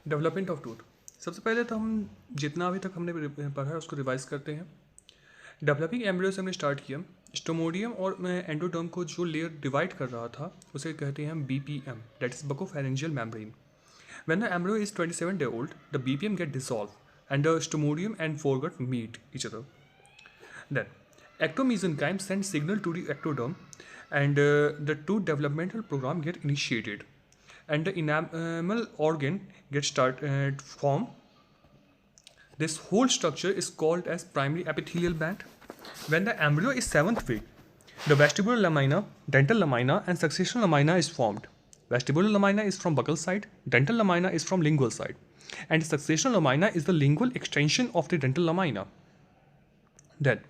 Development of tooth. सबसे पहले तो हम जितना अभी तक हमने पढ़ा है उसको रिवाइज करते हैं। डेवलपिंग एम्ब्रियो से हमने स्टार्ट किया। स्टोमोडियम और एंडोडर्म को जो लेयर डिवाइड कर रहा था उसे कहते हैं हम BPM, that is buccopharyngeal membrane. When the embryo is 27 days old, the BPM get dissolved and the stomodium and foregut meet each other. Then, ectomesenchyme sends signal to the ectoderm and the two developmental program get initiated and the enamel organ gets form. This whole structure is called as primary epithelial band. When the embryo is 7th week, the vestibular lamina, dental lamina, and successional lamina is formed. Vestibular lamina is from buccal side, dental lamina is from lingual side, and successional lamina is the lingual extension of the dental lamina. Then,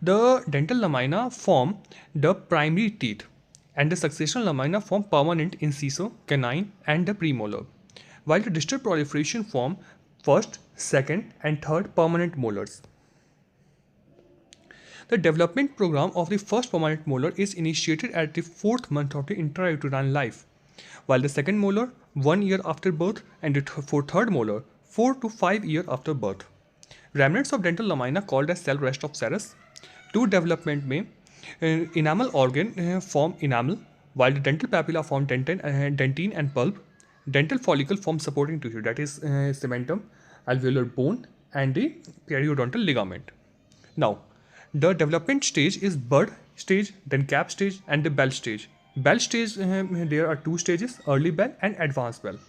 the dental lamina form the primary teeth, and the successional lamina form permanent incisor, canine, and the premolar, while the distal proliferation form first, second, and third permanent molars. The development program of the first permanent molar is initiated at the 4th month of the intrauterine life, while the second molar 1 year after birth and the for third molar 4 to 5 years after birth. Remnants of dental lamina called as cell rest of serous. Tooth development में enamel organ form enamel, while the dental papilla form dentine and pulp. Dental follicle form supporting tissue, that is cementum, alveolar bone, and the periodontal ligament. Now, the development stage is bud stage, then cap stage, and the bell stage. Bell stage, there are two stages: early bell and advanced bell.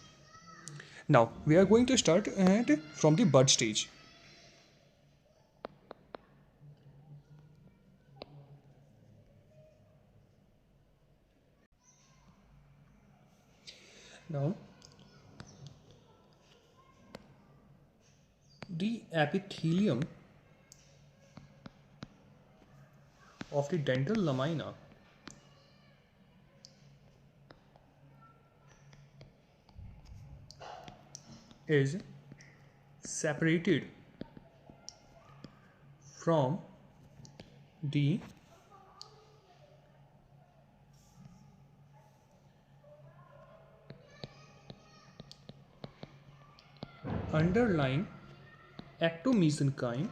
Now, we are going to start from the bud stage. Now, the epithelium of the dental lamina is separated from the underlying ectomesenchyme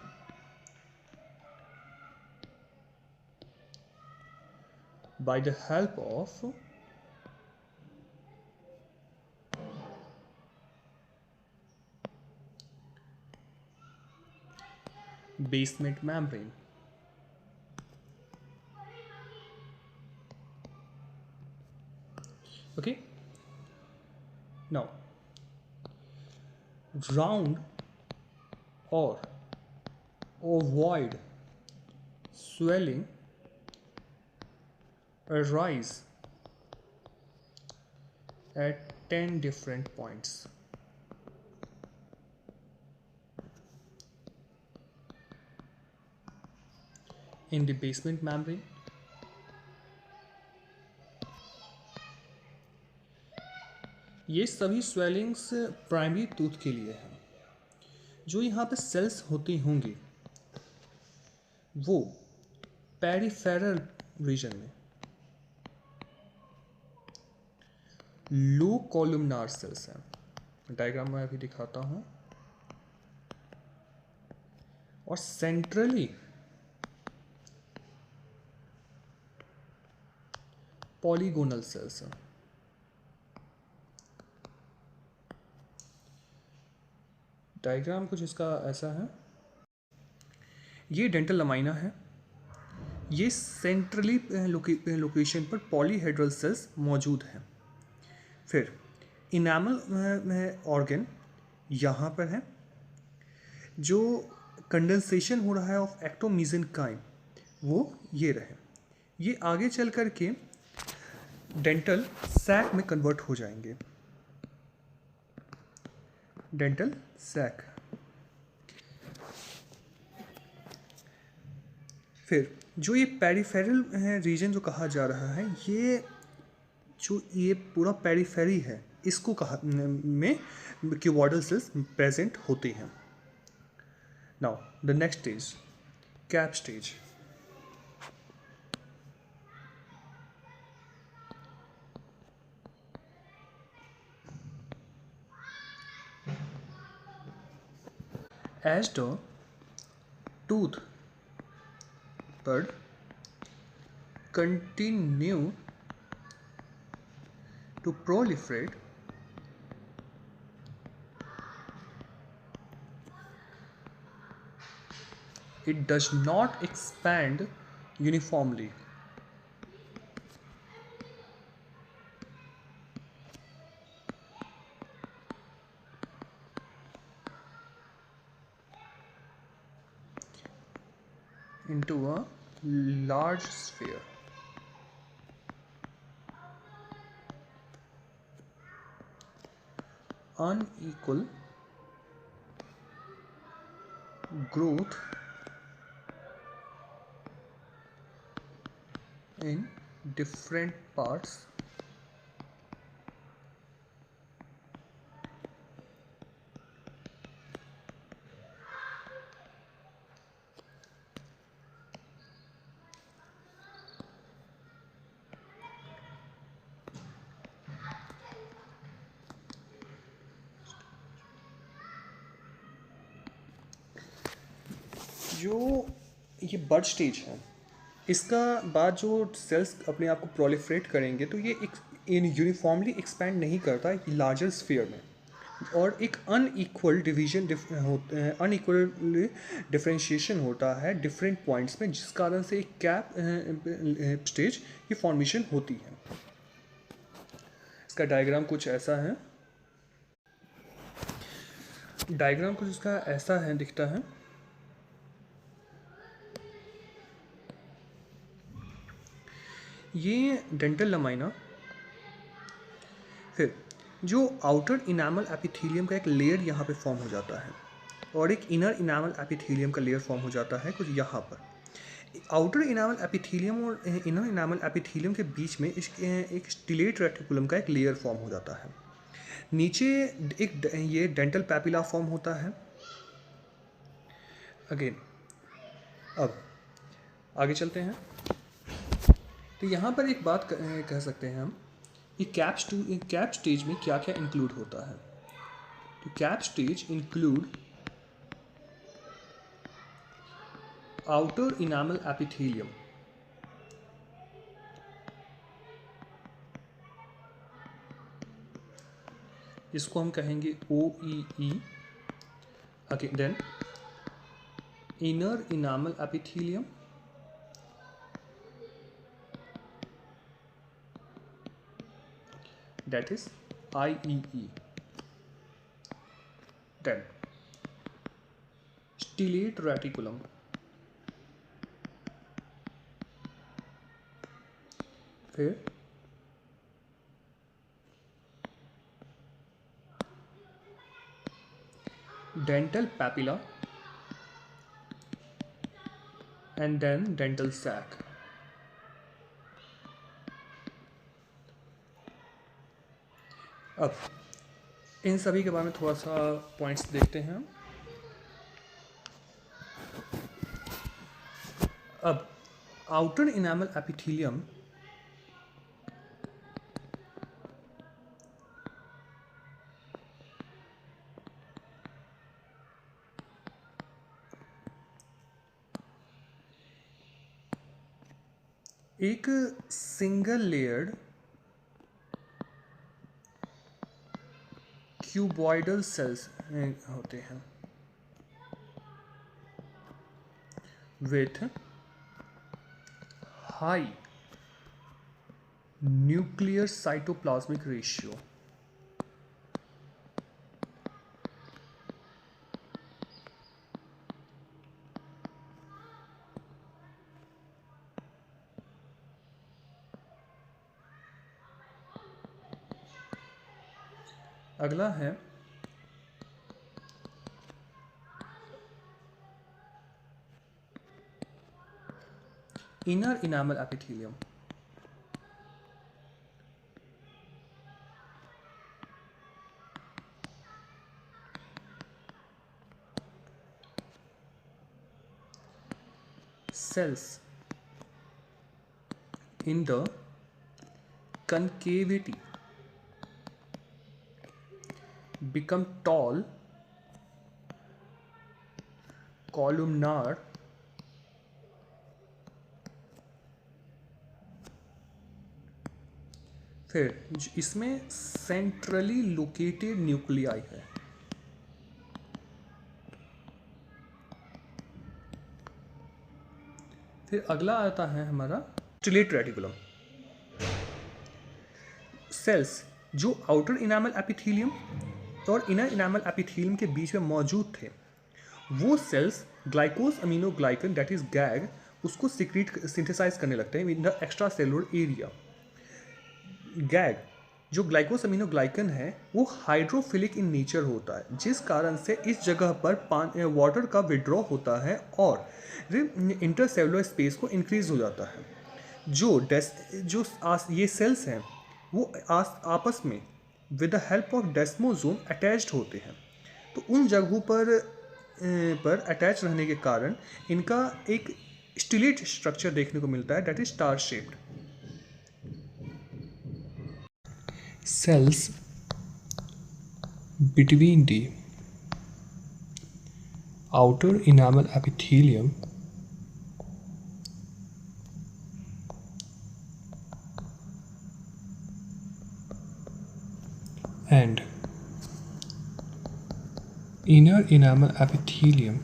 by the help of basement membrane. Okay. Now, round or ovoid swelling arise at 10 different points. In the basement membrane, ये सभी swellings primary tooth के लिए हैं। जो यहाँ पे sales होती होंगी वो पेरिफेरल रीजन में लो कॉलमनार सेल्स हैं। डायग्राम में अभी दिखाता हूँ। और सेंट्रली पॉलीगोनल सेल्स हैं। डायग्राम कुछ इसका ऐसा है। ये डेंटल लमाइना है। ये सेंट्रली लोकेशन पर पॉलीहेड्रल सेल्स मौजूद हैं। फिर इनामल ऑर्गन यहाँ पर है। जो कंडेंसेशन हो रहा है ऑफ एक्टोमीसेंकाइम वो ये रहे। ये आगे चल कर के डेंटल सैक में कन्वर्ट हो जाएंगे। Dental sac. फिर जो ये पेरिफेरल रीजन जो कहा जा रहा है, ये पूरा पेरिफेरी है, इसको कहा में क्यूबॉइडल सेल्स प्रेजेंट होते हैं। Now the next stage, cap stage. As the tooth bud continue to proliferate, it does not expand uniformly. Into a large sphere. Unequal growth in different parts जो ये bud stage है, इसका बाद जो sales अपने आप को प्रोलिफरेट करेंगे तो ये एक इन यूनिफॉर्मली एक्सपैंड नहीं करता लार्जर स्फीयर में, और एक अनइक्वल डिवीजन अनइक्वल डिफरेंशिएशन होता है डिफरेंट पॉइंट्स में, जिस कारण से एक कैप स्टेज की फॉर्मेशन होती है। इसका डायग्राम कुछ ऐसा है, डायग्राम कुछ इसका ऐसा है, दिखता है। ये डेंटल लमाइना, फिर जो आउटर इनामल एपिथेलियम का एक लेयर यहाँ पे फॉर्म हो जाता है, और एक इनर इनामल एपिथेलियम का लेयर फॉर्म हो जाता है कुछ यहाँ पर। आउटर इनामल एपिथेलियम और इनर इनामल एपिथेलियम के बीच में एक स्टिलेट रेटिकुलम का एक लेयर फॉर्म हो जाता है। नीचे एक ये डेंटल पैपिला फॉर्म होता है। अगेन अब आगे चलते हैं, तो यहाँ पर एक बात कह सकते हैं हम कि कैप स्टेज में क्या क्या इंक्लूड होता है। तो cap stage include outer enamel epithelium, इसको हम कहेंगे OEE। Again then inner enamel epithelium, that is IEE. Then stellate reticulum, फिर dental papilla, and then dental sac. अब इन सभी के बारे में थोड़ा सा पॉइंट्स देखते हैं। अब आउटर इनामल एपिथेलियम एक सिंगल लेयर्ड क्यूबॉइडल सेल्स होते हैं with high nuclear cytoplasmic ratio. अगला है inner enamel epithelium. cells in the concavity become tall columnar फिर इसमें सेंट्रली लोकेटेड न्यूक्लियाई है। फिर अगला आता है हमारा स्टिलेट रेटिकुलम। सेल्स जो आउटर इनामल एपिथेलियम और इनर इनामल एपिथेलियम के बीच में मौजूद थे, वो सेल्स ग्लाइकोज अमीनोग्लाइकन दैट इज गैग उसको सिक्रीट सिंथेसाइज करने लगते हैं in the extra cellular area. Gag जो ग्लाइकोज अमीनोग्लाइकन है वो हाइड्रोफिलिक इन नेचर होता है, जिस कारण से इस जगह पर वाटर का विड्रॉ होता है और इंटरसेलुलर स्पेस को इंक्रीज हो जाता है। ये सेल्स हैं वो आपस में with the help of desmosome attached होते हैं। तो उन जगहों पर अटैच रहने के कारण इनका एक स्टिलेट स्ट्रक्चर देखने को मिलता है that is star shaped. Cells between the outer enamel epithelium and inner enamel epithelium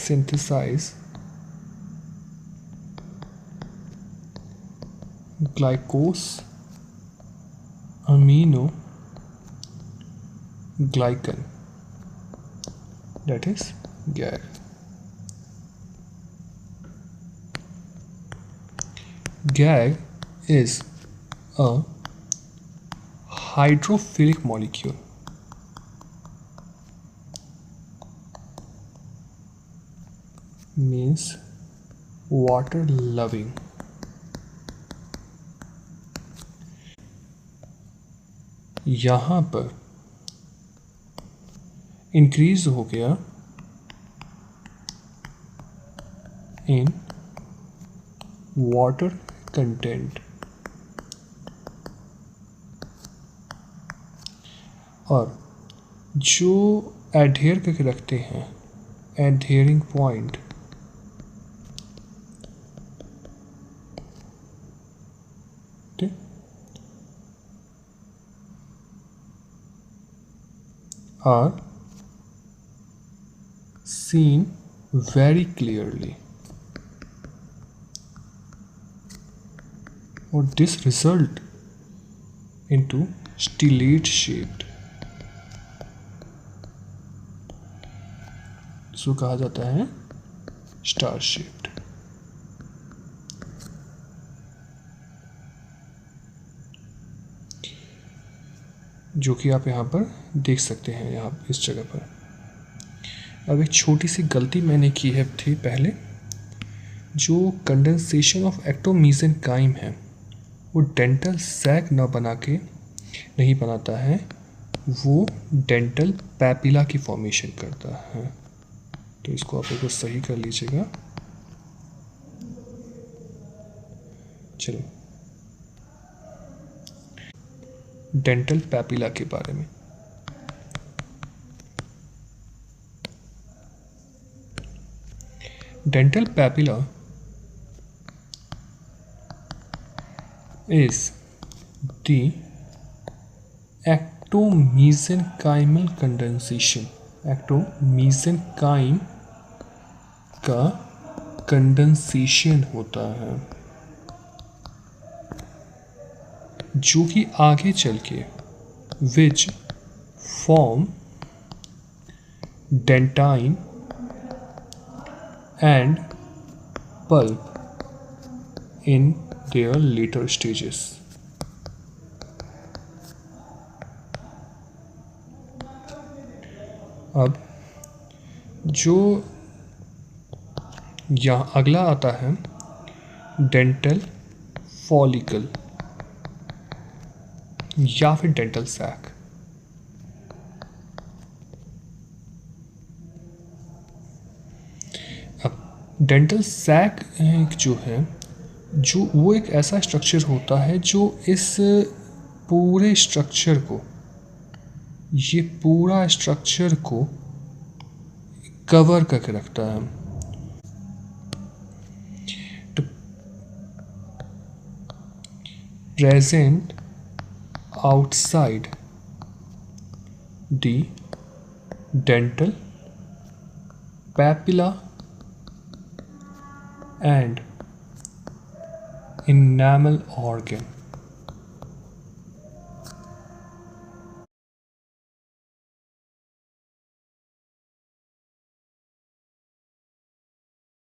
synthesize glycose aminoglycan that is GAG. GAG is a hydrophilic molecule. Means water loving. यहाँ पर इंक्रीज हो गया in water content और जो adhere करके रखते हैं एडहेयरिंग point are seen very clearly, or this result into stellate shaped, इसको कहा जाता है स्टार शेप्ड। जो कि आप यहाँ पर देख सकते हैं यहाँ इस जगह पर। अब एक छोटी सी गलती मैंने की है थी पहले, जो कंडेंसेशन ऑफ एक्टोमीसेनकाइम है वो डेंटल सैक न बना के नहीं बनाता है, वो डेंटल पैपिला की फॉर्मेशन करता है। तो इसको आप एक बार सही कर लीजिएगा। चलो डेंटल पैपिला के बारे में। Dental papilla is the ectomesenchymal condensation। एक्टोमीसेनकाइम का कंडेंसेशन होता है जो कि आगे चल के which form dentine and pulp in their later stages। अब जो यहाँ अगला आता है डेंटल फॉलिकल या फिर डेंटल सैक। अब डेंटल सैक जो है, जो वो एक ऐसा स्ट्रक्चर होता है जो इस पूरे स्ट्रक्चर को, ये पूरा स्ट्रक्चर को कवर करके रखता है। तो present outside the dental papilla and enamel organ।